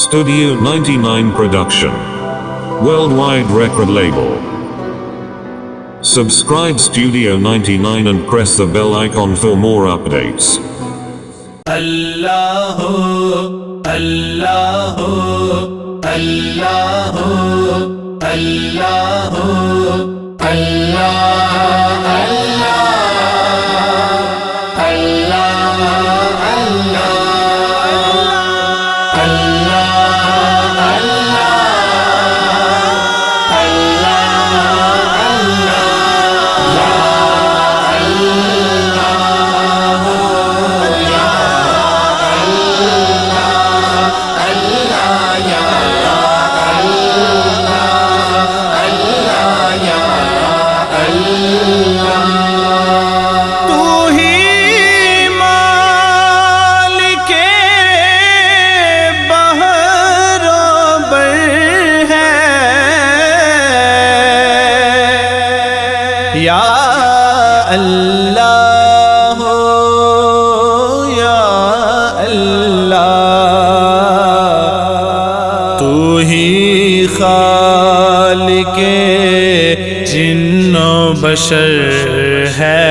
Studio 99 Production. Worldwide record label. Subscribe Studio 99 and press the bell icon for more updates. Allahu, Allahu, Allahu, Allahu, Allah, یا اللہ یا اللہ، تو ہی خالق جن و بشر ہے۔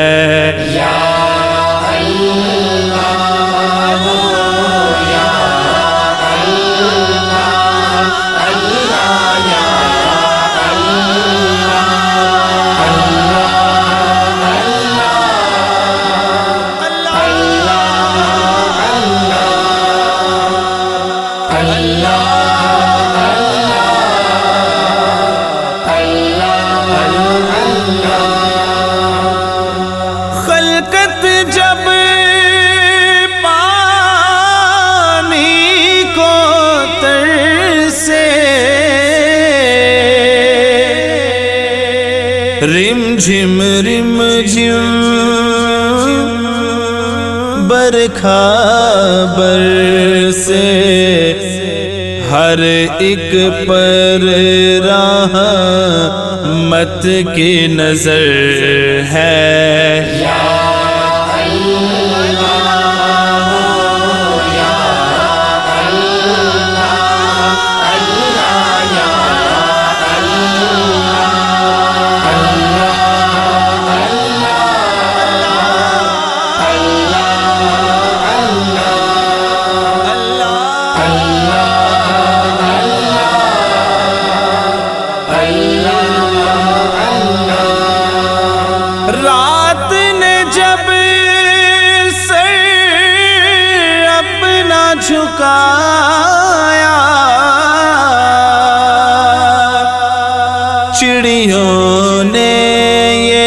خلقت جب پانی کو ترسے، رم جھم برکھا برسے، ہر ایک پر رحمت کی نظر ہے۔ رات نے جب سر اپنا جھکایا، چڑیوں نے یہ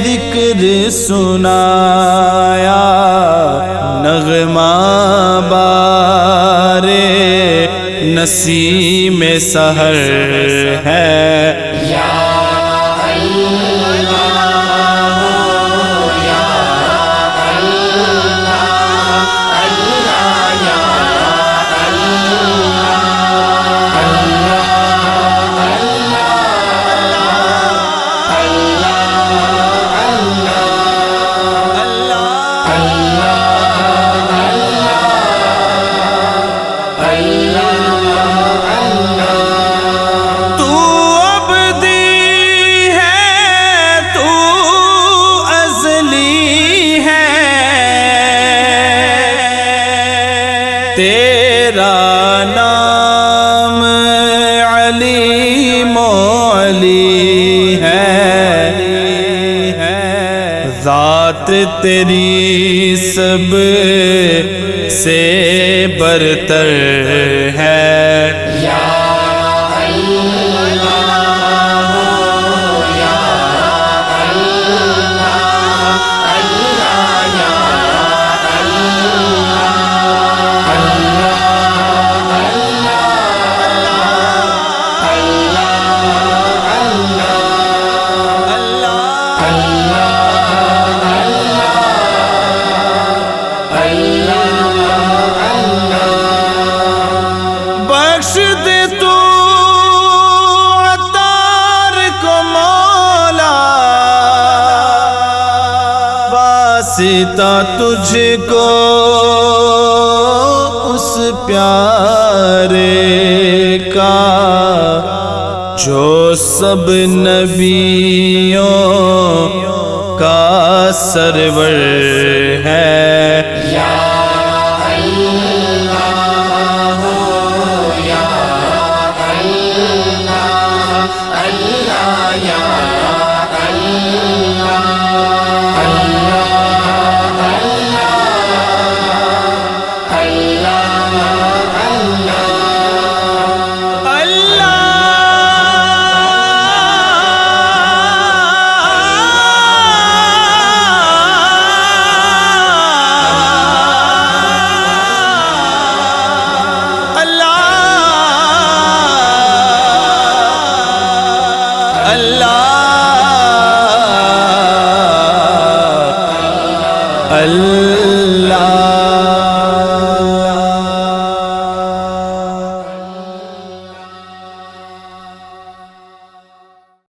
ذکر سنایا، نغمہ بارے نسیم سحر ہے۔ تیرا نام علیم و علی ہے، ذات تیری سب سے برتر ہے۔ بخش دے تو عطار کو مولا، واسطہ تجھ کو اس پیارے کا جو سب نبیوں کا سرور